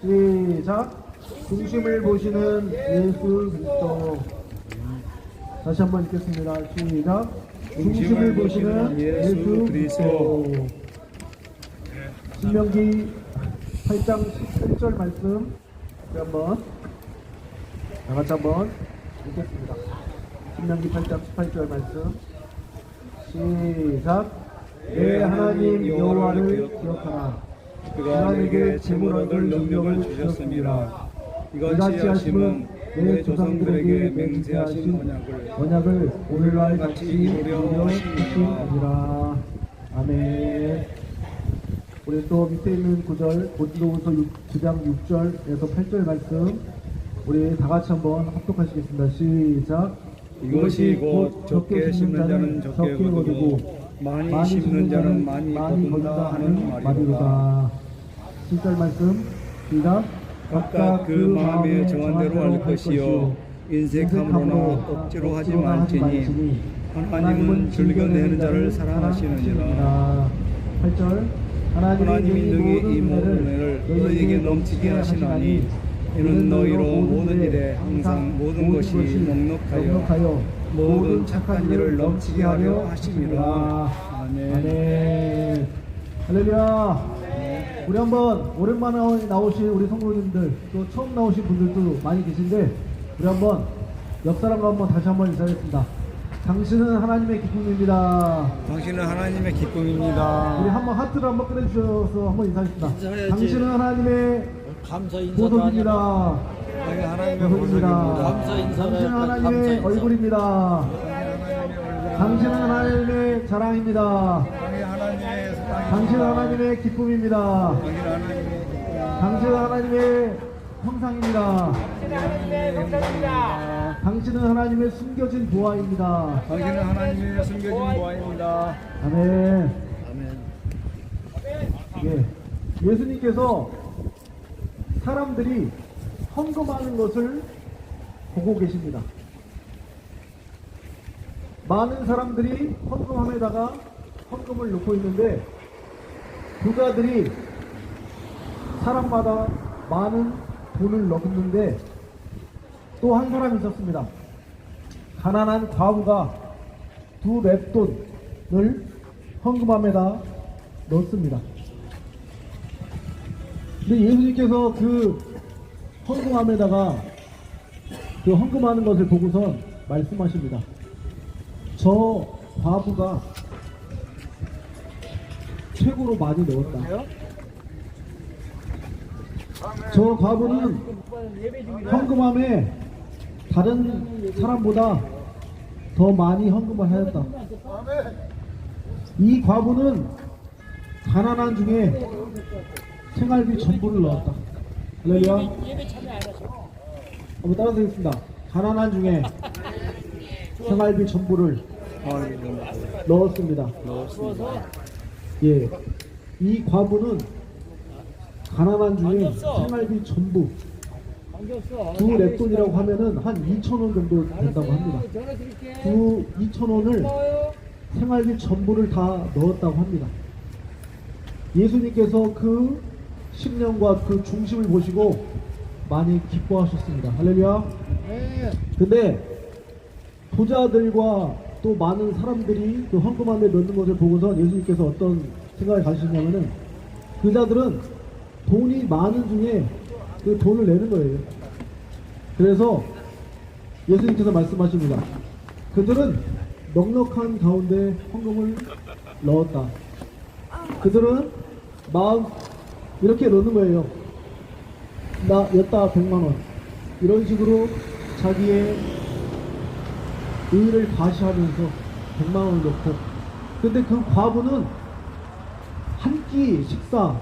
시작. 중심을 보시는 예수 그리스도. 다시 한번 읽겠습니다. 시작. 중심을 보시는 예수 그리스도. 신명기 8장 11절 말씀 한번 다같이 한번 읽겠습니다. 신명기 8장 18절 말씀 시작. 내 하나님 여호와를 기억하라. 그가 내게 재물 얻을 능력을 주셨습니다. 이같이 하심은 내 조상들에게 맹세하신 언약을 오늘날 같이 이루려 하심이니라. 아멘. 우리 또 밑에 있는 구절 고린도후서 9장 6절에서 8절 말씀 우리 다 같이 한번 합독하시겠습니다. 시작. 이것이 곧 적게 심는 자는 적게 거두고 많이 심는 자는 많이 거둔다 하는 말이로다. 7절 말씀 시작. 각각 그 마음에 정한 대로 할 것이요 인색함으로나 억지로 하지 말지니 하나님은 즐겨내는 자를 사랑하시느니라. 8절 하나님이 능히 이 모든 은혜를 너희에게 넘치게 하시나니 이는 너희로 모든 일에 항상 모든 것이 넉넉하여 모든 착한 일을 넘치게 하려 하심이라. 아멘. 아멘. 할렐루야. 우리 한번 오랜만에 나오신 우리 성도님들 또 처음 나오신 분들도 많이 계신데 우리 한번 옆 사람과 한번 다시 한번 인사하겠습니다. 당신은 하나님의 기쁨입니다. 당신은 하나님의 기쁨입니다. 우리 한번 하트를 한번 꺼내주셔서 한번 인사하겠습니다. 인사해야지. 당신은 하나님의 감사 인사도 보석입니다. 당신 하나님의 보석입니다. 감사 인사를 당신은 할까? 하나님의 감사 인사. 얼굴입니다. 당신은 하나님의 자랑입니다. 당신은 하나님의 기쁨입니다. 당신은 하나님의 형상입니다. 당신은 하나님의 숨겨진 보화입니다. 당신은 하나님의 숨겨진 보화입니다. 아멘. 아멘. 예. 예수님께서 사람들이 헌금하는 것을 보고 계십니다. 많은 사람들이 헌금함에다가 헌금을 넣고 있는데 부자들이 사람마다 많은 돈을 넣었는데 또 한 사람이 있었습니다. 가난한 과부가 두 렙돈을 헌금함에다 넣습니다. 근데 예수님께서 그 헌금함에다가 그 헌금하는 것을 보고선 말씀하십니다. 저 과부가 최고로 많이 넣었다. 저 과부는 헌금함에 다른 사람보다 더 많이 헌금을 하였다. 이 과부는 가난한 중에 생활비 전부를 넣었다. 할렐루야. 한번 따라하겠습니다. 가난한 중에 생활비 전부를 넣었습니다. 예, 이 과부는 가난한 중에 생활비 전부 두 렙돈이라고 하면은 한 2,000원 정도 된다고 합니다. 두 2,000원을 생활비 전부를 다 넣었다고 합니다. 예수님께서 그 10년과 그 중심을 보시고 많이 기뻐하셨습니다. 할렐루야. 근데 부자들과 또 많은 사람들이 그 헌금함에 넣는 것을 보고서 예수님께서 어떤 생각을 가지셨냐면은 그 자들은 돈이 많은 중에 그 돈을 내는 거예요. 그래서 예수님께서 말씀하십니다. 그들은 넉넉한 가운데 헌금을 넣었다. 그들은 마음 이렇게 넣는 거예요. 나 였다 100만원 이런 식으로 자기의 의의를 과시하면서 100만원을 넣고, 근데 그 과부는 한 끼 식사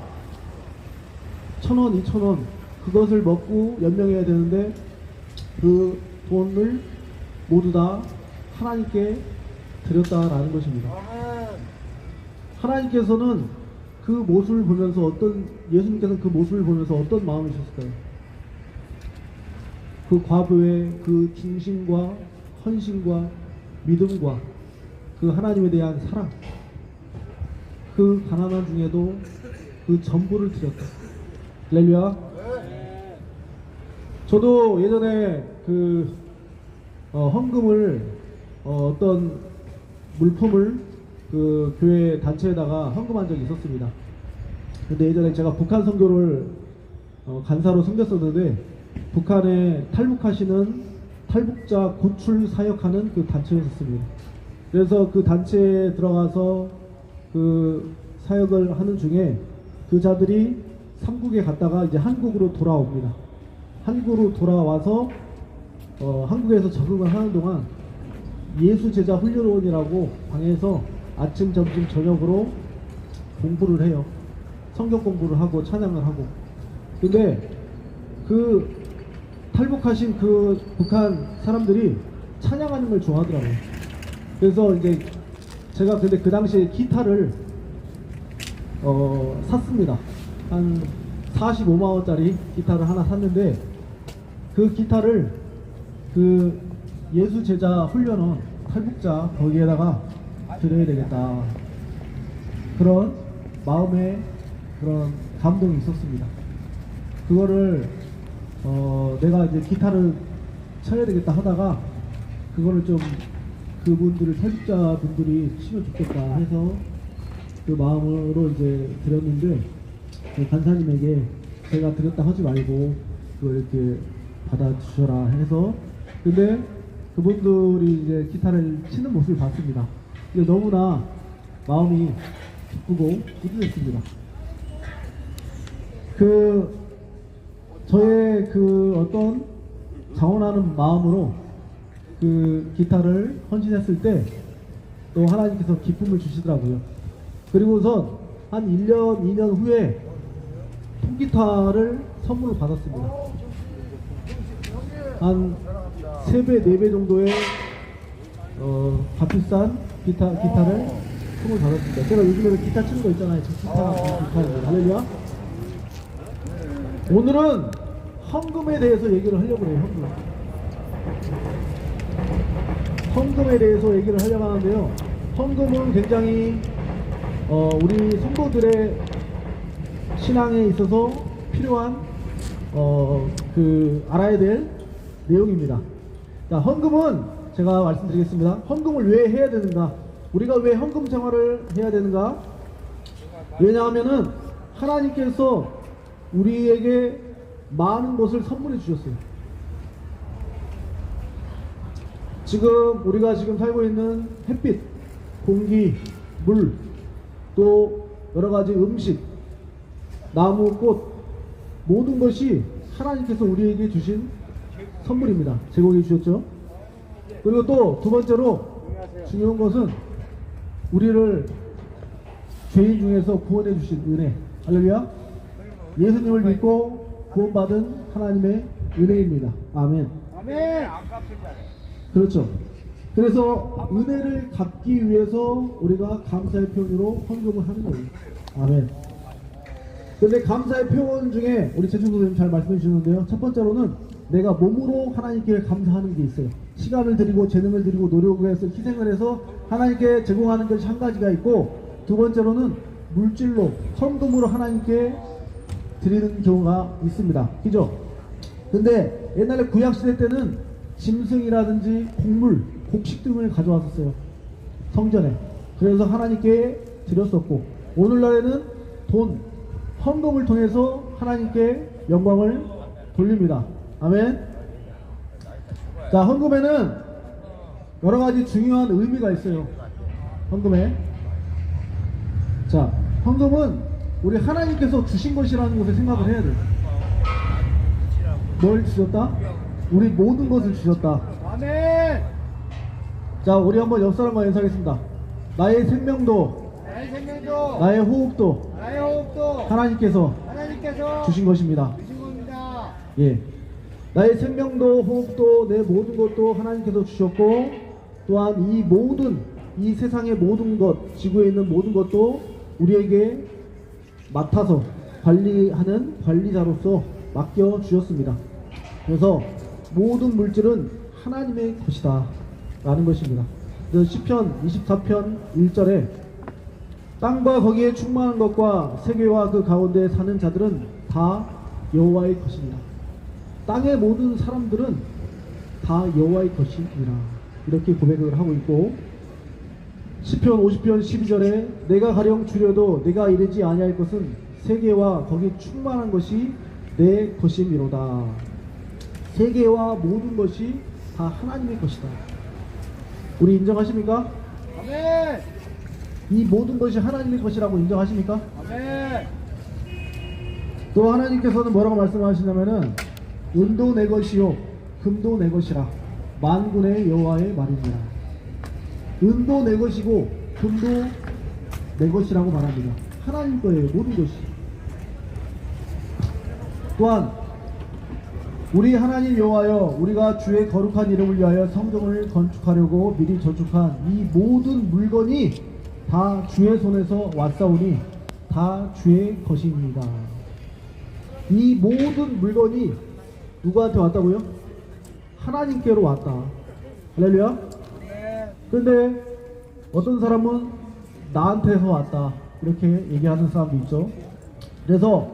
1,000원 2,000원 그것을 먹고 연명해야 되는데 그 돈을 모두 다 하나님께 드렸다라는 것입니다. 하나님께서는 그 모습을 보면서 예수님께서는 그 모습을 보면서 어떤 마음이셨을까요? 그 과부의 그 중심과 헌신과 믿음과 그 하나님에 대한 사랑, 그 가난한 중에도 그 전부를 드렸다. 할렐루야. 저도 예전에 그 헌금을 어떤 물품을 그 교회 단체에다가 헌금한 적이 있었습니다. 근데 예전에 제가 북한 선교를 간사로 섬겼었는데 북한에 탈북하시는 탈북자 구출 사역하는 그 단체였었습니다. 그래서 그 단체에 들어가서 그 사역을 하는 중에 그 자들이 삼국에 갔다가 이제 한국으로 돌아옵니다. 한국으로 돌아와서 한국에서 적응을 하는 동안 예수제자 훈련원이라고 방에서 아침, 점심, 저녁으로 공부를 해요. 성경 공부를 하고 찬양을 하고. 근데 그 탈북하신 그 북한 사람들이 찬양하는 걸 좋아하더라고요. 그래서 이제 제가 근데 그 당시에 기타를 샀습니다. 한 45만원짜리 기타를 하나 샀는데 그 기타를 그 예수제자 훈련원 탈북자 거기에다가 드려야 되겠다, 그런 마음에 그런 감동이 있었습니다. 그거를 내가 이제 기타를 쳐야 되겠다 하다가 그거를 좀 그분들을 탈북자 분들이 치면 좋겠다 해서 그 마음으로 이제 드렸는데 그 간사님에게 제가 드렸다 하지 말고 그걸 이렇게 받아주셔라 해서, 근데 그분들이 이제 기타를 치는 모습을 봤습니다. 근데 너무나 마음이 기쁘고 뿌듯했습니다. 저의 그 어떤 자원하는 마음으로 그 기타를 헌신했을 때 또 하나님께서 기쁨을 주시더라고요. 그리고선 한 1년, 2년 후에 통기타를 선물을 받았습니다. 한 3배, 4배 정도의 값비싼 기타를 선물 받았습니다. 제가 요즘에는 기타 치는 거 있잖아요. 저 기타입니다. 할렐루야. 오늘은 헌금에 대해서 얘기를 하려고 해요. 헌금에 대해서 얘기를 하려고 하는데요. 헌금은 굉장히 우리 성도들의 신앙에 있어서 필요한 알아야 될 내용입니다. 자, 헌금은 제가 말씀드리겠습니다. 헌금을 왜 해야 되는가? 우리가 왜 헌금 생활을 해야 되는가? 왜냐하면은 하나님께서 우리에게 많은 것을 선물해 주셨어요. 지금 우리가 지금 살고 있는 햇빛, 공기, 물, 또 여러가지 음식, 나무, 꽃, 모든 것이 하나님께서 우리에게 주신 선물입니다. 제공해 주셨죠. 그리고 또 두 번째로 중요한 것은 우리를 죄인 중에서 구원해 주신 은혜. 할렐루야. 예수님을 믿고 구원받은 하나님의 은혜입니다. 아멘. 아멘. 그렇죠. 그래서 은혜를 갚기 위해서 우리가 감사의 표현으로 헌금을 하는 거예요. 아멘. 근데 감사의 표현 중에 우리 최충 선생님 잘 말씀해 주셨는데요. 첫 번째로는 내가 몸으로 하나님께 감사하는 게 있어요. 시간을 드리고 재능을 드리고 노력을 해서 희생을 해서 하나님께 제공하는 것이 한 가지가 있고, 두 번째로는 물질로 헌금으로 하나님께 드리는 경우가 있습니다. 그죠? 근데 옛날에 구약시대 때는 짐승이라든지 곡물, 곡식 등을 가져왔었어요. 성전에. 그래서 하나님께 드렸었고, 오늘날에는 돈, 헌금을 통해서 하나님께 영광을 돌립니다. 아멘. 자, 헌금에는 여러가지 중요한 의미가 있어요. 헌금에. 자, 헌금은 우리 하나님께서 주신 것이라는 것을 생각을 해야 돼요. 뭘 주셨다? 우리 모든 것을 주셨다. 아멘. 자, 우리 한번 옆 사람과 인사하겠습니다. 나의 생명도, 나의 생명도, 나의 호흡도 나의 호흡도 하나님께서 주신 것입니다. 주신 겁니다. 예. 나의 생명도, 호흡도, 내 모든 것도 하나님께서 주셨고, 또한 이 모든, 이 세상의 모든 것, 지구에 있는 모든 것도 우리에게 맡아서 관리하는 관리자로서 맡겨 주셨습니다. 그래서 모든 물질은 하나님의 것이다 라는 것입니다. 그래서 시편 24편 1절에 땅과 거기에 충만한 것과 세계와 그 가운데 사는 자들은 다 여호와의 것입니다. 땅의 모든 사람들은 다 여호와의 것이니라. 이렇게 고백을 하고 있고, 시편 50편 12절에 내가 가령 주려도 내가 이르지 아니할 것은 세계와 거기 충만한 것이 내 것이미로다. 세계와 모든 것이 다 하나님의 것이다. 우리 인정하십니까? 아멘. 이 모든 것이 하나님의 것이라고 인정하십니까? 아멘. 또 하나님께서는 뭐라고 말씀하시냐면은 은도 내 것이요 금도 내 것이라 만군의 여호와의 말이니라. 은도 내 것이고 금도 내 것이라고 말합니다. 하나님 거예요, 모든 것이. 또한 우리 하나님 여호와여, 우리가 주의 거룩한 이름을 위하여 성전을 건축하려고 미리 저축한 이 모든 물건이 다 주의 손에서 왔사오니 다 주의 것입니다. 이 모든 물건이 누구한테 왔다고요? 하나님께로 왔다. 할렐루야. 그런데 어떤 사람은 나한테서 왔다 이렇게 얘기하는 사람도 있죠. 그래서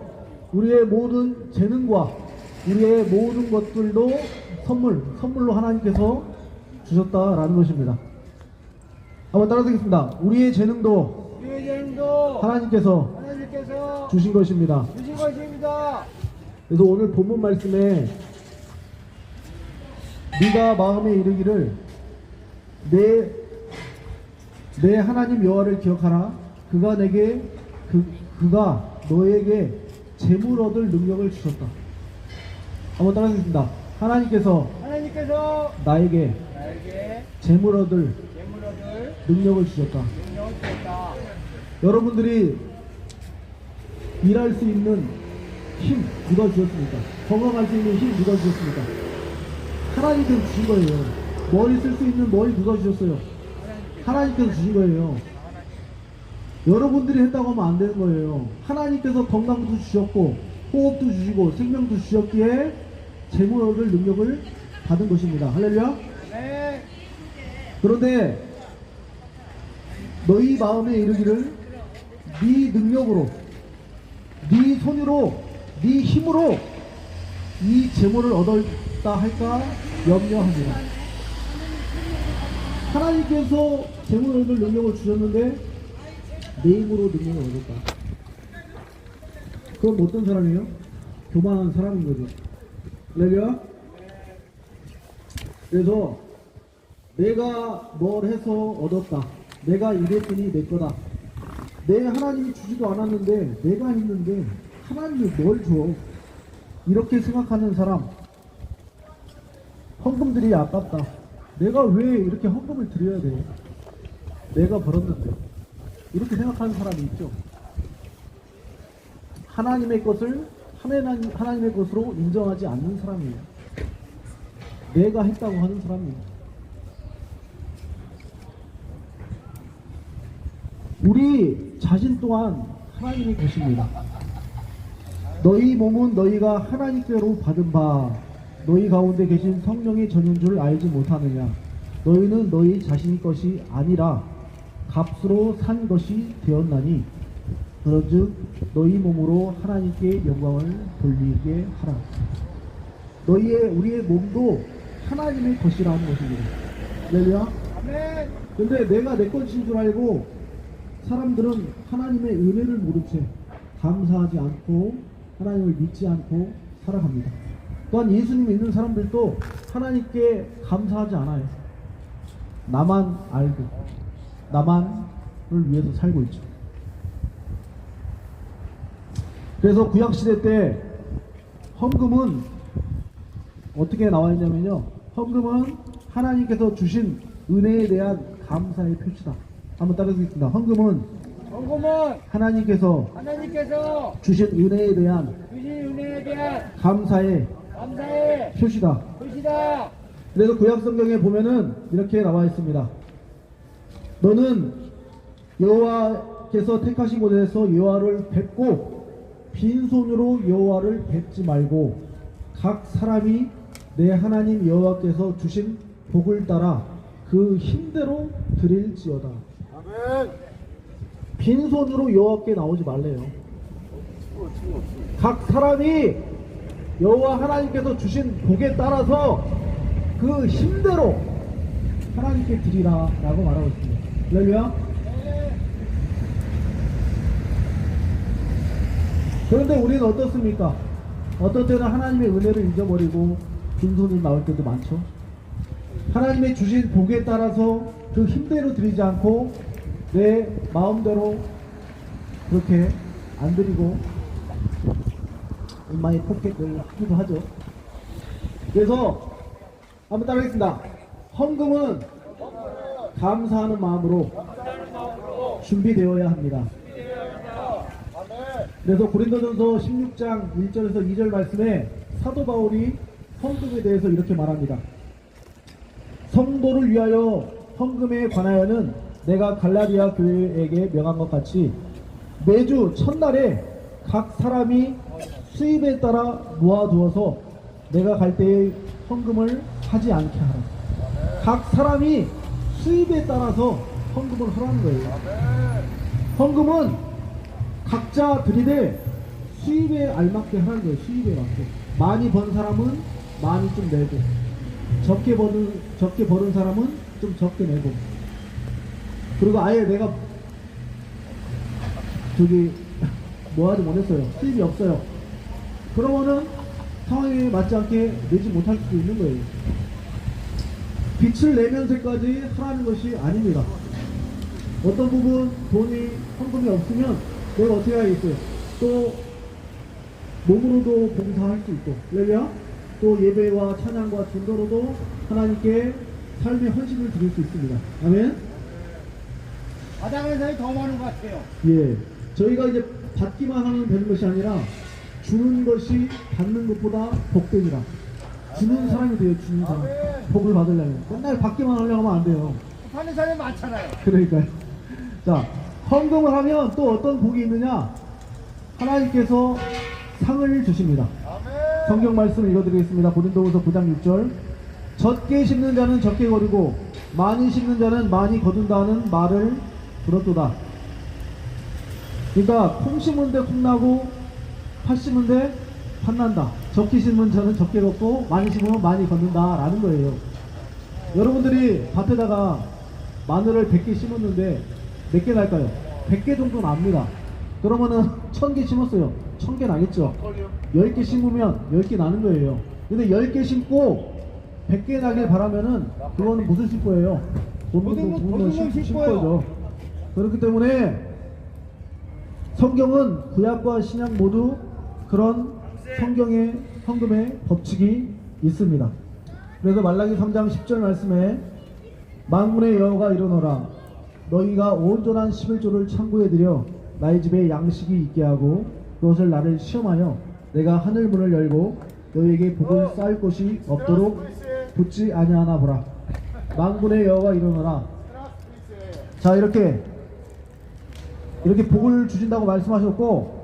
우리의 모든 재능과 우리의 모든 것들도 선물로 하나님께서 주셨다라는 것입니다. 한번 따라하겠습니다. 우리의 재능도 우리의 재능도 하나님께서 주신 것입니다. 주신 것입니다. 그래서 오늘 본문 말씀에 네가 마음에 이르기를 내 하나님 여호와를 기억하라. 그가 너에게 재물 얻을 능력을 주셨다. 한번 따라하겠습니다. 하나님께서 나에게 재물 얻을 능력을 주셨다. 여러분들이 일할 수 있는 힘 누가 주셨습니까? 건강할 수 있는 힘 누가 주셨습니까? 하나님께서 주신 거예요. 머리 쓸 수 있는 머리 누가 주셨어요? 하나님께서 주신 거예요. 여러분들이 했다고 하면 안 되는 거예요. 하나님께서 건강도 주셨고 호흡도 주시고 생명도 주셨기에 재물 얻을 능력을 받은 것입니다. 할렐루야. 그런데 너희 마음에 이르기를 네 능력으로 네 손으로 네 힘으로 이 재물을 얻었다 할까 염려합니다. 하나님께서 재물을 얻을 능력을 주셨는데 내 힘으로 능력을 얻었다. 그럼 어떤 사람이에요? 교만한 사람인 거죠. 할렐루야. 그래서 내가 뭘 해서 얻었다, 내가 이랬더니 내 거다, 내 하나님이 주지도 않았는데 내가 했는데 하나님이 뭘 줘, 이렇게 생각하는 사람, 헌금들이 아깝다, 내가 왜 이렇게 헌금을 드려야 돼, 내가 벌었는데, 이렇게 생각하는 사람이 있죠. 하나님의 것을 하나님의 것으로 인정하지 않는 사람이에요. 내가 했다고 하는 사람이에요. 우리 자신 또한 하나님의 것입니다. 너희 몸은 너희가 하나님께로 받은 바 너희 가운데 계신 성령의 전인 줄 알지 못하느냐. 너희는 너희 자신의 것이 아니라 값으로 산 것이 되었나니 그런즉 너희 몸으로 하나님께 영광을 돌리게 하라. 우리의 몸도 하나님의 것이라는 것입니다. 할렐루야. 근데 내가 내 것인 줄 알고 사람들은 하나님의 은혜를 모른 채 감사하지 않고 하나님을 믿지 않고 살아갑니다. 또한 예수님 믿는 사람들도 하나님께 감사하지 않아요. 나만 알고 나만을 위해서 살고 있죠. 그래서 구약시대 때 헌금은 어떻게 나와 있냐면요, 헌금은 하나님께서 주신 은혜에 대한 감사의 표시다. 한번 따라하겠습니다. 헌금은 하나님께서 주신 은혜에 대한 감사의 표시다. 그래서 구약성경에 보면은 이렇게 나와 있습니다. 너는 여호와께서 택하신 곳에서 여호와를 뵙고 빈손으로 여호와를 뵙지 말고 각 사람이 내 하나님 여호와께서 주신 복을 따라 그 힘대로 드릴지어다. 빈손으로 여호와께 나오지 말래요. 각 사람이 여호와 하나님께서 주신 복에 따라서 그 힘대로 하나님께 드리라 라고 말하고 있습니다. 할렐루야. 그런데 우리는 어떻습니까? 어떤 때는 하나님의 은혜를 잊어버리고 빈손이 나올 때도 많죠. 하나님의 주신 복에 따라서 그 힘대로 드리지 않고 내 마음대로 그렇게 안 드리고 엄마의 포켓을 하기도 하죠. 그래서 한번 따라하겠습니다. 헌금은 감사하는 마음으로 준비되어야 합니다. 그래서 고린도전서 16장 1절에서 2절 말씀에 사도 바울이 헌금에 대해서 이렇게 말합니다. 성도를 위하여 헌금에 관하여는 내가 갈라디아 교회에게 명한 것 같이 매주 첫날에 각 사람이 수입에 따라 모아두어서 내가 갈 때에 헌금을 하지 않게 하라. 각 사람이 수입에 따라서 헌금을 하라는 거예요. 헌금은 각자 드리되 수입에 알맞게 하라는 거예요. 수입에 맞게. 많이 번 사람은 많이 좀 내고, 적게 버는 사람은 좀 적게 내고, 그리고 아예 내가 뭐 하지 못했어요. 수입이 없어요. 그러면은 상황에 맞지 않게 내지 못할 수도 있는 거예요. 빛을 내면서까지 하라는 것이 아닙니다. 어떤 부분 돈이 헌금이 없으면 내가 어떻게 하겠어요? 또 몸으로도 봉사할 수 있고, 할렐루야. 또 예배와 찬양과 전도로도 하나님께 삶의 헌신을 드릴 수 있습니다. 아멘. 바닥에서 더 많은 것 같아요. 예, 저희가 이제 받기만 하면 되는 것이 아니라 주는 것이 받는 것보다 복되니라. 주는 사람이 돼요. 주는 사람. 복을 받으려면 맨날 받기만 하려고 하면 안 돼요. 하는 사람이 많잖아요. 그러니까요. 자, 헌금을 하면 또 어떤 복이 있느냐? 하나님께서 상을 주십니다. 성경 말씀 읽어드리겠습니다. 고린도후서 9장 6절. 적게 심는 자는 적게 거두고 많이 심는 자는 많이 거둔다는 말을 들었도다. 그러니까 콩 심은 데 콩 나고 팥 심은 데 팥 난다. 적게 심은 자는 적게 걷고 많이 심으면 많이 걷는다 라는 거예요. 여러분들이 밭에다가 마늘을 100개 심었는데 몇 개 날까요? 100개 정도 납니다. 그러면은 1000개 심었어요. 1000개 나겠죠? 10개 심으면 10개 나는 거예요. 근데 10개 심고 100개 나길 바라면은 그거는 무슨 심고예요? 돈도 심고죠. 그렇기 때문에 성경은 구약과 신약 모두 그런 성경의 헌금의 법칙이 있습니다. 그래서 말라기 3장 10절 말씀에 만군의 여호와가 이르노라 너희가 온전한 11조를 창고에 들여 나의 집에 양식이 있게 하고 그것을 나를 시험하여 내가 하늘 문을 열고 너희에게 복을 쌓을 곳이 없도록 붙지 아니하나 보라. 만군의 여호와가 이르노라. 자, 이렇게 복을 주신다고 말씀하셨고,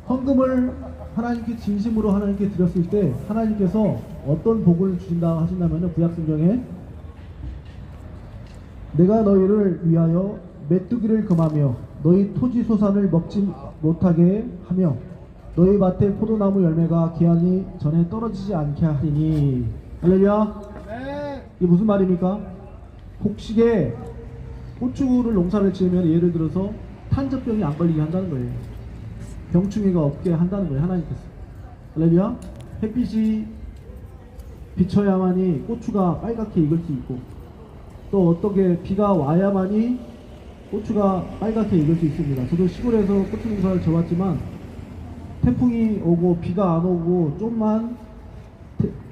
헌금을 하나님께 진심으로 하나님께 드렸을 때 하나님께서 어떤 복을 주신다고 하신다면 구약성경에 내가 너희를 위하여 메뚜기를 금하며 너희 토지 소산을 먹지 못하게 하며 너희 밭에 포도나무 열매가 기한이 전에 떨어지지 않게 하리니. 할렐루야. 네. 이게 무슨 말입니까? 곡식에 고추를 농사를 지으면 예를 들어서 탄저병이 안 걸리게 한다는 거예요. 병충해가 없게 한다는 거예요. 하나님께서. 할렐루야. 햇빛이 비쳐야만이 고추가 빨갛게 익을 수 있고, 또 어떻게 비가 와야만이 고추가 빨갛게 익을 수 있습니다. 저도 시골에서 고추 농사를 져봤지만 태풍이 오고 비가 안 오고 좀만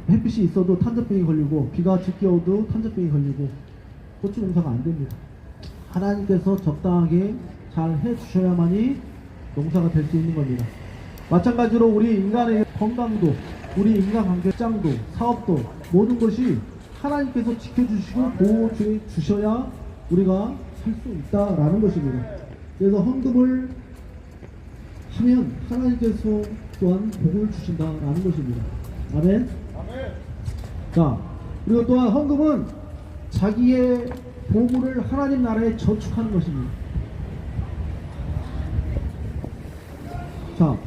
햇빛이 있어도 탄저병이 걸리고 비가 짙게 오도 탄저병이 걸리고 고추 농사가 안 됩니다. 하나님께서 적당하게 잘 해주셔야만이 농사가 될 수 있는 겁니다. 마찬가지로 우리 인간의 건강도, 우리 인간관계 짱도, 사업도 모든 것이 하나님께서 지켜주시고 보호해 주셔야 우리가 살 수 있다라는 것입니다. 그래서 헌금을 하면 하나님께서 또한 복을 주신다라는 것입니다. 아멘. 자, 그리고 또한 헌금은 자기의 보물을 하나님 나라에 저축하는 것입니다. 자,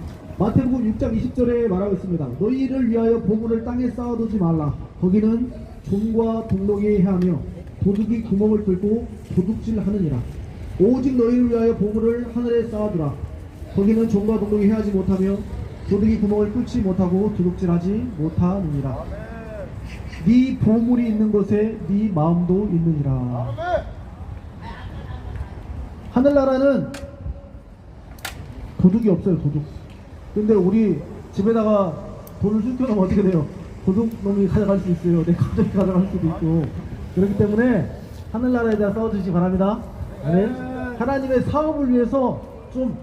마태복음 6장 20절에 말하고 있습니다. 너희를 위하여 보물을 땅에 쌓아두지 말라. 거기는 종과 동록이 해하며 도둑이 구멍을 뚫고 도둑질하느니라. 오직 너희를 위하여 보물을 하늘에 쌓아두라. 거기는 종과 동록이 해하지 못하며 도둑이 구멍을 뚫지 못하고 도둑질하지 못하느니라. 네 보물이 있는 곳에 네 마음도 있느니라. 하늘나라는 도둑이 없어요. 도둑. 근데 우리 집에다가 돈을 숨겨놓으면 어떻게 돼요? 도둑놈이 가져갈 수 있어요. 내 가족이 가져갈 수도 있고. 그렇기 때문에 하늘나라에 대해 싸워주시기 바랍니다. 네. 하나님의 사업을 위해서 좀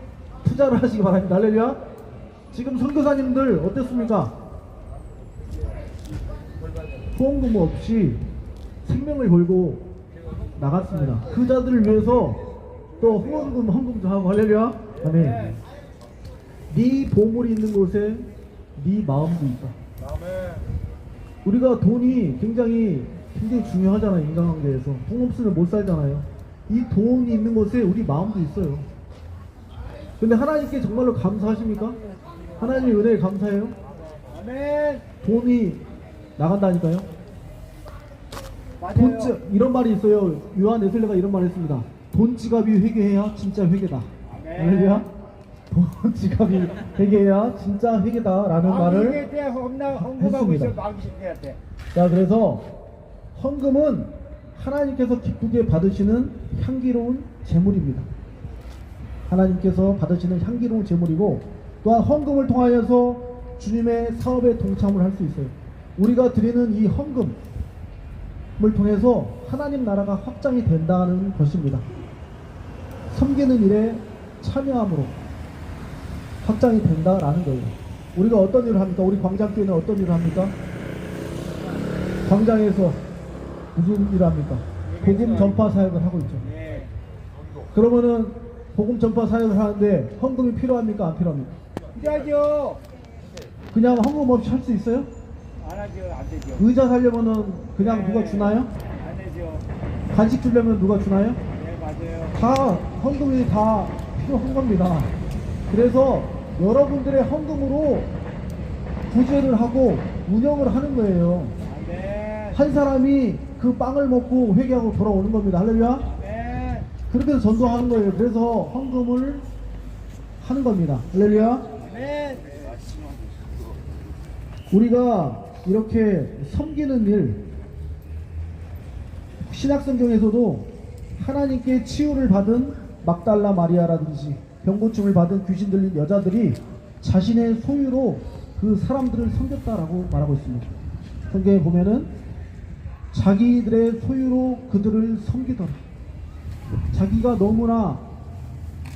투자를 하시기 바랍니다. 할렐루야. 지금 선교사님들 어땠습니까? 후원금 없이 생명을 걸고 나갔습니다. 그 자들을 위해서 또 헌금도 하고. 할렐루야. 아멘. 네 보물이 있는 곳에 네 마음도 있다. 우리가 돈이 굉장히 중요하잖아요. 인간관계에서 돈 없으면 못 살잖아요. 이 돈이 있는 곳에 우리 마음도 있어요. 근데 하나님께 정말로 감사하십니까? 하나님의 은혜에 감사해요? 아멘. 돈이 나간다니까요. 맞아요. 이런 말이 있어요. 요한 에슬레가 이런 말을 했습니다. 돈 지갑이 회개해야 진짜 회개다. 할렐루야. 돈 지갑이 회개해야 진짜 회개다라는 말을 헌금하고 있어. 했습니다. 마귀새끼한테. 자, 그래서 헌금은 하나님께서 기쁘게 받으시는 향기로운 제물입니다. 하나님께서 받으시는 향기로운 제물이고, 또한 헌금을 통하여서 주님의 사업에 동참을 할 수 있어요. 우리가 드리는 이 헌금을 통해서 하나님 나라가 확장이 된다는 것입니다. 섬기는 일에 참여함으로 확장이 된다라는 거예요. 우리가 어떤 일을 합니까? 우리 광장교회는 어떤 일을 합니까? 광장에서 무슨 일을 합니까? 복음 전파 사역을 하고 있죠. 네. 그러면은 복음 전파 사역을 하는데 헌금이 필요합니까? 안 필요합니까? 필요하죠. 그냥 헌금 없이 할 수 있어요? 안 하죠. 안 되죠. 의자 살려면은 그냥 누가 주나요? 안 되죠. 간식 주려면 누가 주나요? 네, 맞아요. 다 헌금이 다 필요한 겁니다. 그래서 여러분들의 헌금으로 구제를 하고 운영을 하는 거예요. 아멘. 한 사람이 그 빵을 먹고 회개하고 돌아오는 겁니다. 할렐루야. 아멘. 그렇게 해서 전도하는 거예요. 그래서 헌금을 하는 겁니다. 할렐루야. 아멘. 우리가 이렇게 섬기는 일, 신약성경에서도 하나님께 치유를 받은 막달라 마리아라든지 병고침을 받은 귀신 들린 여자들이 자신의 소유로 그 사람들을 섬겼다라고 말하고 있습니다. 성경에 보면은 자기들의 소유로 그들을 섬기더라. 자기가 너무나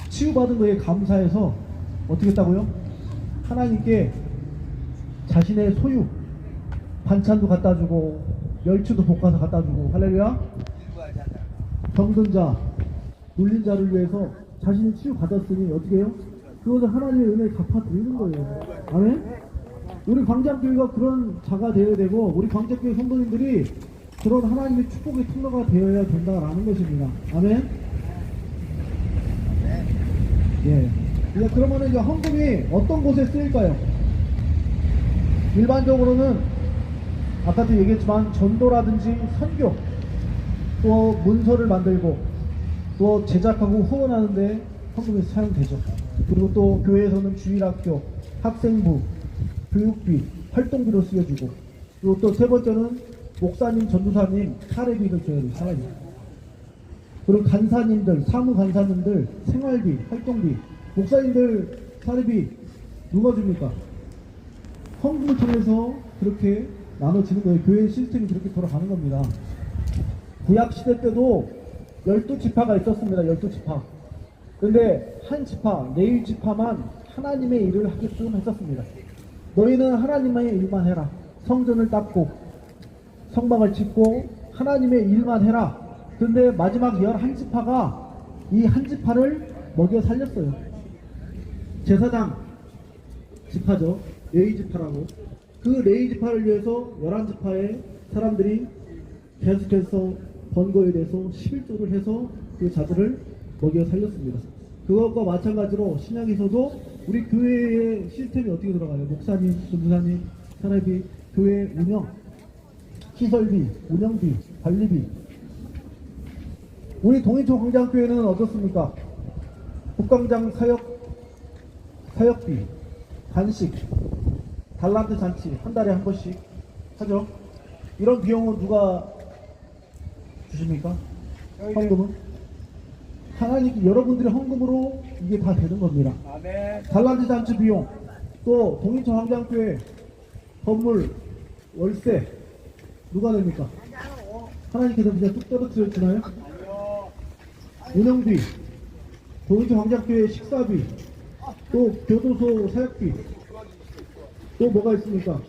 치유받은 거에 감사해서 어떻게 했다고요? 하나님께 자신의 소유, 반찬도 갖다 주고 멸치도 볶아서 갖다 주고. 할렐루야. 병든 자, 눌린 자를 위해서 자신이 치유 받았으니 어떻게 해요? 그것을 하나님의 은혜를 갚아 드리는 거예요. 아멘. 우리 광장교회가 그런 자가 되어야 되고, 우리 광장교회 성도님들이 그런 하나님의 축복의 통로가 되어야 된다라는 것입니다. 아멘. 예. 이제 그러면은 이제 헌금이 어떤 곳에 쓰일까요? 일반적으로는 아까도 얘기했지만 전도라든지 선교, 또 문서를 만들고 또 제작하고 후원하는데 헌금이 사용되죠. 그리고 또 교회에서는 주일학교, 학생부, 교육비, 활동비로 쓰여지고, 그리고 또 세 번째는 목사님, 전도사님 사례비를 줘야 돼요. 그리고 간사님들, 사무간사님들 생활비, 활동비, 목사님들 사례비 누가 줍니까? 헌금을 통해서 그렇게 나눠지는 거예요. 교회 시스템이 그렇게 돌아가는 겁니다. 구약시대 때도 12지파가 있었습니다. 12지파. 근데 한 지파, 레위 지파만 하나님의 일을 하게끔 했었습니다. 너희는 하나님의 일만 해라. 성전을 닦고 성막을 짓고 하나님의 일만 해라. 근데 마지막 11지파가 이 한 지파를 먹여 살렸어요. 제사장 지파죠. 레위 지파라고. 그 레위 지파를 위해서 11지파의 사람들이 계속해서 번거에 대해서 11조를 해서 그 자들을 먹여 살렸습니다. 그것과 마찬가지로 신약에서도 우리 교회의 시스템이 어떻게 들어가요? 목사님, 전도사님, 사례비, 교회 운영, 시설비, 운영비, 관리비. 우리 동인초 광장교회는 어떻습니까? 북광장 사역비, 간식, 달란트 잔치 한 달에 한 번씩 하죠. 이런 비용은 누가 주십니까? 헌금은? 하나님 여러분들의 헌금으로 이게 다 되는 겁니다. 아멘. 달란트 잔치 비용, 또 동인초 광장교회 건물 월세 누가 냅니까? 하나님께서 그냥 뚝 떨어뜨려 주나요? 운영비, 동인초 광장교회 식사비, 또 교도소 사역비, 또 뭐가 있습니까?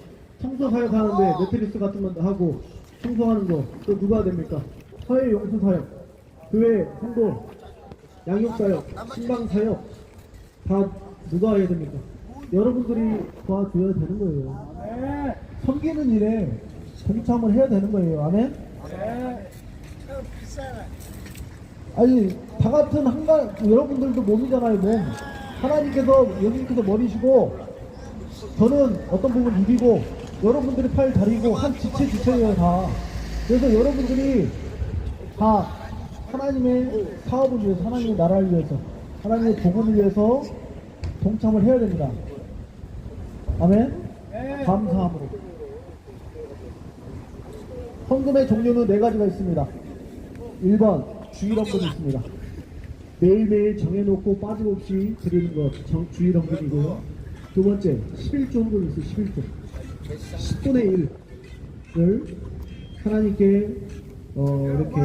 청소 사역하는데 매트리스 같은 거 하고 청소하는 거 또 누가 됩니까? 사회 용수 사역, 교회 홍보, 양육 사역, 신방 사역 다 누가 해야 됩니까? 여러분들이 도와줘야 되는 거예요. 아멘. 섬기는 일에 동참을 해야 되는 거예요. 아멘? 아멘. 아니 다 같은 여러분들도 몸이잖아요. 몸. 하나님께서 예수님께서 머리시고 저는 어떤 부분 입이고 여러분들이 팔 다리고 한 지체예요 다. 그래서 여러분들이 다 하나님의 사업을 위해서, 하나님의 나라를 위해서, 하나님의 복음을 위해서 동참을 해야 됩니다. 아멘? 감사함으로. 헌금의 종류는 4가지가 있습니다. 1번 주일헌금이 있습니다. 매일매일 정해놓고 빠짐없이 드리는 것 주일헌금이고요. 두 번째 11조 헌금이 있어요. 11조 10분의 1을 하나님께 이렇게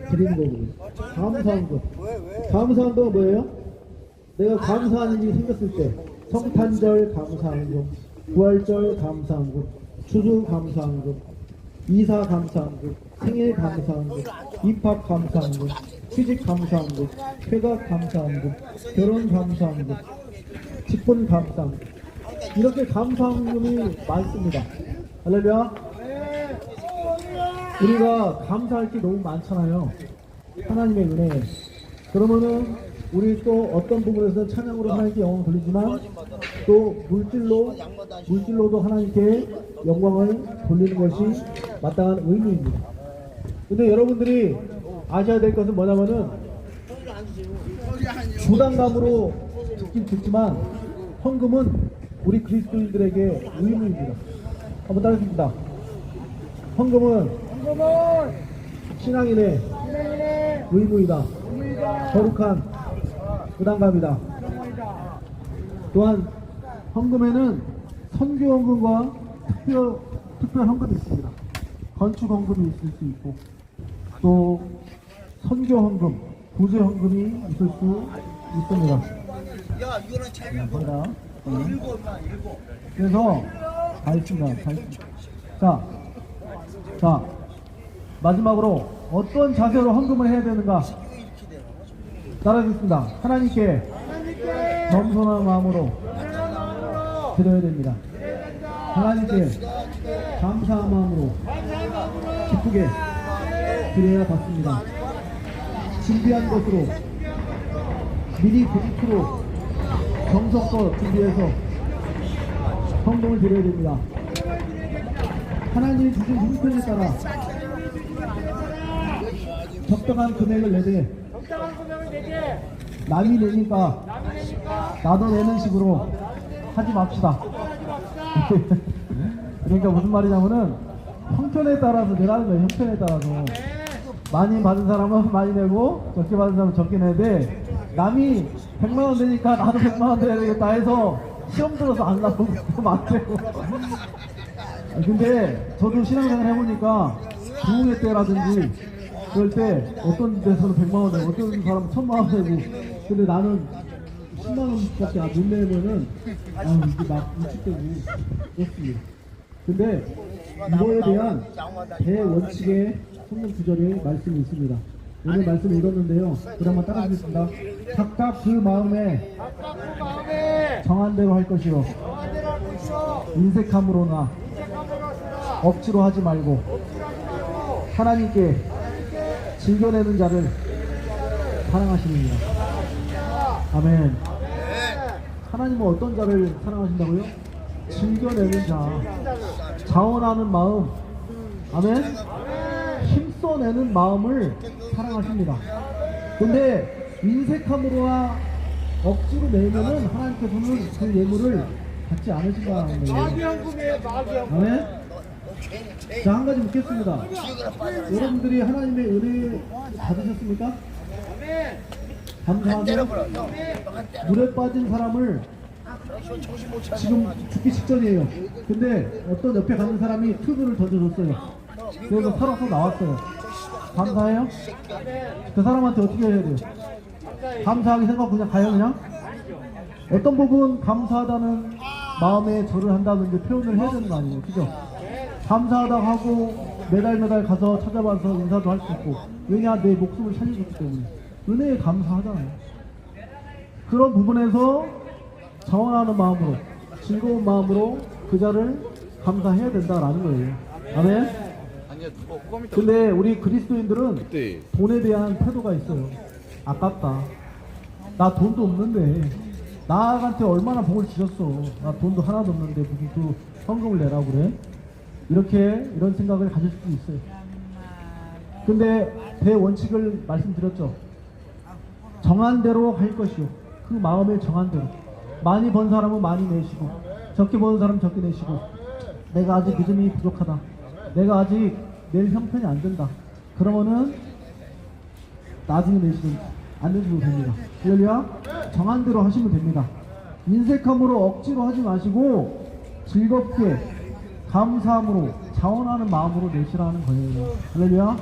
드리는 거고요. 감사헌금. 감사헌금은 뭐예요? 내가 감사하는 일이 생겼을 때 성탄절 감사헌금, 부활절 감사헌금, 추수 감사헌금, 이사 감사헌금, 생일 감사헌금, 입학 감사헌금, 취직 감사헌금, 퇴각 감사헌금, 결혼 감사헌금, 직분 감사헌금. 이렇게 감사헌금이 많습니다. 할렐루야. 우리가 감사할 게 너무 많잖아요. 하나님의 은혜에. 그러면은 우리 또 어떤 부분에서 찬양으로 하나님께 영광을 돌리지만 또 물질로도 하나님께 영광을 돌리는 것이 마땅한 의무입니다. 근데 여러분들이 아셔야 될 것은 뭐냐면은 부담감으로 듣지만 헌금은 우리 그리스도인들에게 의무입니다. 한번 따라해봅니다. 헌금은 신앙인의 의무이다. 거룩한 부담감이다. 또한 헌금에는 선교 헌금과 특별 헌금이 있습니다. 건축 헌금이 있을 수 있고 또 선교 헌금, 구제 헌금이 있을 수 있습니다. 야, 이거는 재밌어. 그래서 다 있습니다. 자, 마지막으로 어떤 자세로 헌금을 해야 되는가? 따라하겠습니다. 하나님께 겸손한 마음으로 드려야 됩니다. 하나님께 감사한 마음으로 기쁘게 드려야 받습니다. 준비한 것으로 미리 부지투로 정성껏 준비해서 헌금을 드려야 됩니다. 하나님이 주신 형편에 따라 적당한 금액을 내되 남이 내니까 나도 내는 식으로 하지 맙시다. 그러니까 무슨 말이냐면은 형편에 따라서 내라는 거예요. 형편에 따라서 많이 받은 사람은 많이 내고 적게 받은 사람은 적게 내되 남이 100만원 내니까 나도 100만원 내야 되겠다 해서 시험 들어서 안 나오고 그러면 안 되고. 근데 저도 신앙생활 해보니까 부흥회 때라든지 그럴 때 어떤 데서는 100만원 내고 어떤 사람은 1000만원 내고 근데 나는 10만원밖에 못 내면은 이게 막 위축되고 그렇습니다. 근데 이거에 대한 대원칙의 성경 구절의 말씀이 있습니다. 오늘 말씀 읽었는데요. 그러면 따라하겠습니다. 각각 그 마음에 정한 대로 할 것이요 인색함으로나 억지로 하지 말고 하나님께 즐겨내는 자를 사랑하시느니라. 아멘. 하나님은 어떤 자를 사랑하신다고요? 즐겨내는 자, 자원하는 마음, 아멘? 힘써내는 마음을 사랑하십니다. 근데 인색함으로와 억지로 내면은 하나님께서는 그 예물을 받지 않으신다는 거예요. 아멘? 자, 한 가지 묻겠습니다. 여러분들이 하나님의 은혜 받으셨습니까? 감사하죠? 물에 빠진 사람을 지금 죽기 직전이에요. 근데 어떤 옆에 가는 사람이 튜브를 던져줬어요. 그래서 살아서 나왔어요. 감사해요? 그 사람한테 어떻게 해야 돼요? 감사하게 생각하고 그냥 가요, 그냥? 어떤 부분 감사하다는 마음에 절을 한다든지 표현을 해야 되는 거 아니에요, 그죠? 감사하다고 하고 매달 가서 찾아봐서 인사도 할 수 있고, 왜냐? 내 목숨을 살려줬기 때문에 은혜에 감사하잖아요. 그런 부분에서 자원하는 마음으로, 즐거운 마음으로 그 자를 감사해야 된다라는 거예요. 아멘? 근데 우리 그리스도인들은 돈에 대한 태도가 있어요. 아깝다. 나 돈도 없는데 나한테 얼마나 복을 주셨어. 나 돈도 하나도 없는데 무슨 그 헌금을 내라고 그래. 이런 생각을 가질 수도 있어요. 근데 대원칙을 말씀드렸죠. 정한 대로 할 것이요, 그 마음에 정한 대로. 많이 번 사람은 많이 내시고, 적게 버는 사람은 적게 내시고, 내가 아직 믿음이 부족하다, 내가 아직 낼 형편이 안 된다, 그러면은 나중에 내시든 안 내셔도 됩니다. 할렐루야. 정한 대로 하시면 됩니다. 인색함으로 억지로 하지 마시고 즐겁게 감사함으로 자원하는 마음으로 내시라는 거예요. 할렐루야.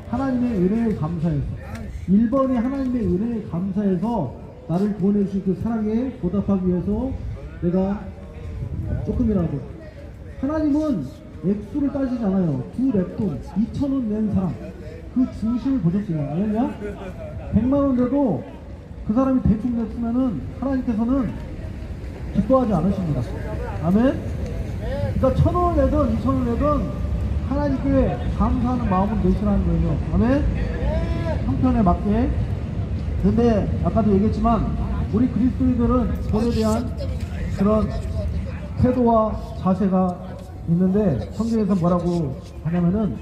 하나님의 은혜에 감사해서, 1번이 하나님의 은혜에 감사해서 나를 구원해 주신 그 사랑에 보답하기 위해서 내가 조금이라도, 하나님은 액수를 따지지 않아요. 두 랩돈 2,000원 낸 사람, 그 중심을 보셨어요. 아니냐? 100만원 돼도 그 사람이 대충 냈으면은 하나님께서는 기뻐하지 않으십니다. 아멘? 그러니까 1,000원을 내든 2,000원을 내든 하나님께 감사하는 마음을 내시라는 거예요. 아멘? 형편에 맞게. 근데 아까도 얘기했지만 우리 그리스도인들은 돈에 대한 그런 태도와 자세가 있는데, 성경에서 뭐라고 하냐면은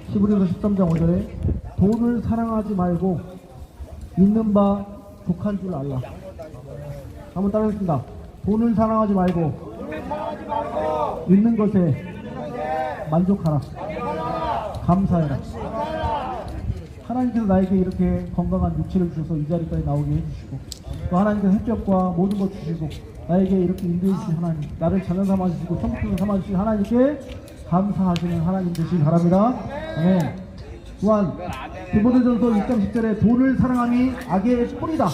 히브리서 13장 5절에 돈을 사랑하지 말고 있는 바 독한 줄 알라. 한번 따라하겠습니다. 돈을 사랑하지 말고 있는 것에 만족하라. 감사해라. 하나님께서 나에게 이렇게 건강한 육체를 주셔서 이 자리까지 나오게 해주시고, 또 하나님께서 햇볕과 모든 것 주시고 나에게 이렇게 인도해 주신 하나님, 나를 자녀 삼아주시고 성품을 삼아주신 하나님께 감사하시는 하나님 되시기 바랍니다. 아멘. 또한 디모데전서 1장 10절에 돈을 사랑함이 악의 뿌리다.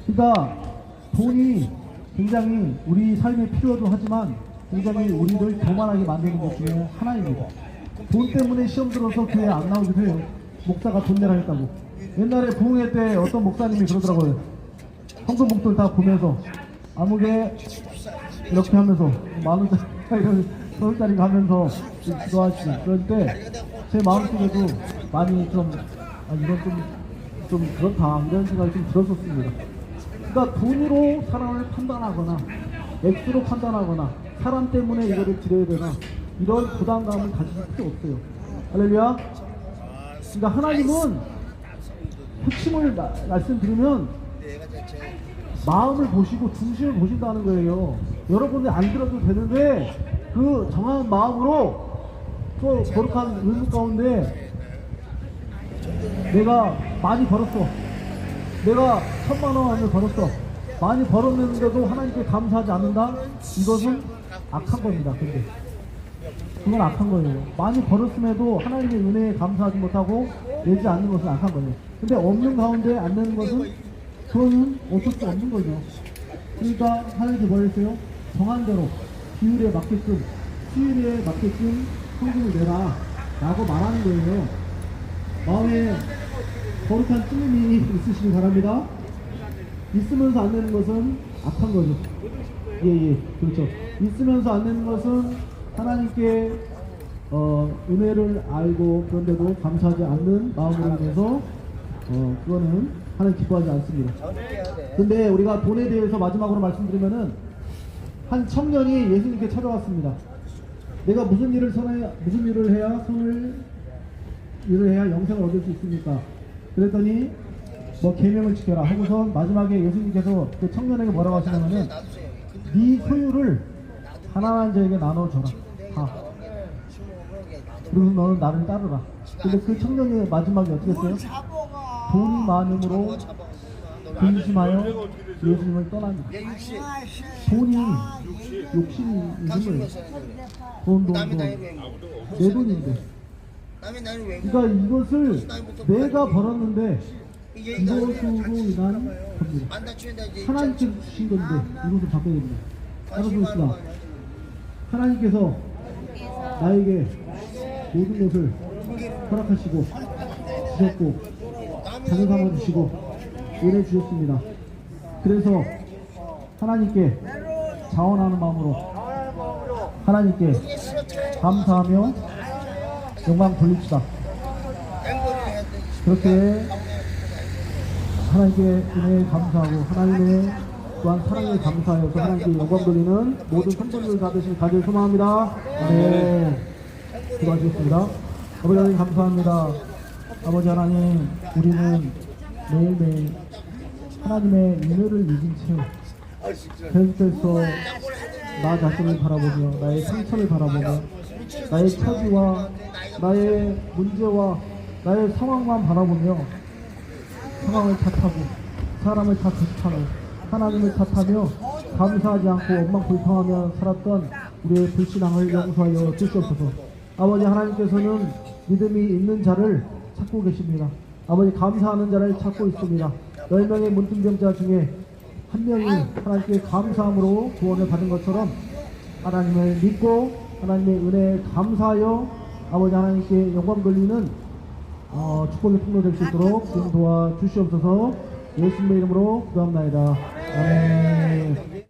그러니까 돈이 굉장히 우리 삶에 필요도 하지만 굉장히 우리를 교만하게 만드는 것 중에 하나입니다. 돈 때문에 시험 들어서 교회 안 나오기도 해요. 목사가 돈 내라 했다고. 옛날에 부흥회 때 어떤 목사님이 그러더라고요. 헌금 목돈 다 보면서 아무개 이렇게 하면서 만원짜리 이런 서울짜리 가면서 기도하시고, 그럴 때 제 마음속에도 많이 이건 좀 그렇다, 이런 생각이 좀 들었었습니다. 그러니까 돈으로 사람을 판단하거나 액수로 판단하거나 사람 때문에 이거를 드려야 되나, 이런 부담감을 가지실 필요 없어요. 할렐루야. 그러니까 하나님은 핵심을 말씀드리면 마음을 보시고 중심을 보신다는 거예요. 여러분이 안 들어도 되는데 그 정한 마음으로 또 거룩한 의무 가운데 내가 많이 벌었어, 내가 1,000만원을 벌었어, 많이 벌었는데도 하나님께 감사하지 않는다? 이것은 악한 겁니다. 근데 그건 악한 거예요. 많이 벌었음에도 하나님의 은혜에 감사하지 못하고 내지 않는 것은 악한 거예요. 근데 없는 가운데 안 내는 것은, 그거는 어쩔 수 없는 거죠. 그러니까 하나님께 뭐 했어요? 정한 대로 비율에 맞게끔, 수율에 맞게끔 헌금을 내라 라고 말하는 거예요. 마음에 거룩한 찔림이 있으시기 바랍니다. 있으면서 안 내는 것은 악한 거죠. 예, 그렇죠. 있으면서 안 내는 것은 하나님께 은혜를 알고 그런데도 감사하지 않는 마음으로 인해서 그거는 하나님 기뻐하지 않습니다. 근데 우리가 돈에 대해서 마지막으로 말씀드리면은 한 청년이 예수님께 찾아왔습니다. 내가 무슨 일을 해야 영생을 얻을 수 있습니까? 그랬더니 뭐 계명을 지켜라 하고선 마지막에 예수님께서 그 청년에게 뭐라고 하시냐면은 네 소유를 가난한 자에게 나눠줘라 다. 그리고 너는 나를 따르라. 근데 그 청년이 마지막에 어떻게 했어요? 돈이 많음으로 근심하여 예수님을 떠납니다. 돈이 욕심이 있는 거예요. 돈. 내 돈인데. 그러니까 이것을 내가 벌었는데 이것으로 인한 겁니다. 하나님께서 주신 건데 이것을 바꿔야 됩니다. 따라서 봅시다. 하나님께서 나에게 모든 것을 허락하시고 주셨고 자녀 삼아주시고 은혜 주셨습니다. 그래서 하나님께 자원하는 마음으로 하나님께 감사하며 영광 돌립시다. 그렇게 하나님께 은혜에 감사하고 하나님의 또한 사랑에 감사하여서 하나님께 영광 돌리는 모든 성도들 받으실 가질 소망합니다. 네, 수고하셨습니다. 아버지 하나님 감사합니다. 아버지 하나님, 우리는 매일매일 하나님의 은혜를 잊은 채 계속해서 나 자신을 바라보며 나의 상처를 바라보며 나의 처지와 나의 문제와 나의 상황만 바라보며 상황을 탓하고 사람을 탓하며 하나님을 탓하며 감사하지 않고 원망불평하며 살았던 우리의 불신앙을 용서하여 주시옵소서. 아버지 하나님께서는 믿음이 있는 자를 찾고 계십니다. 아버지 감사하는 자를 찾고 있습니다. 10명의 문둥병자 중에 한 명이 하나님께 감사함으로 구원을 받은 것처럼 하나님을 믿고 하나님의 은혜에 감사하여 아버지 하나님께 영광 돌리는 축복의 통로될 수 있도록 인도와 주시옵소서. 예수님의 이름으로 기도합나이다. 아멘.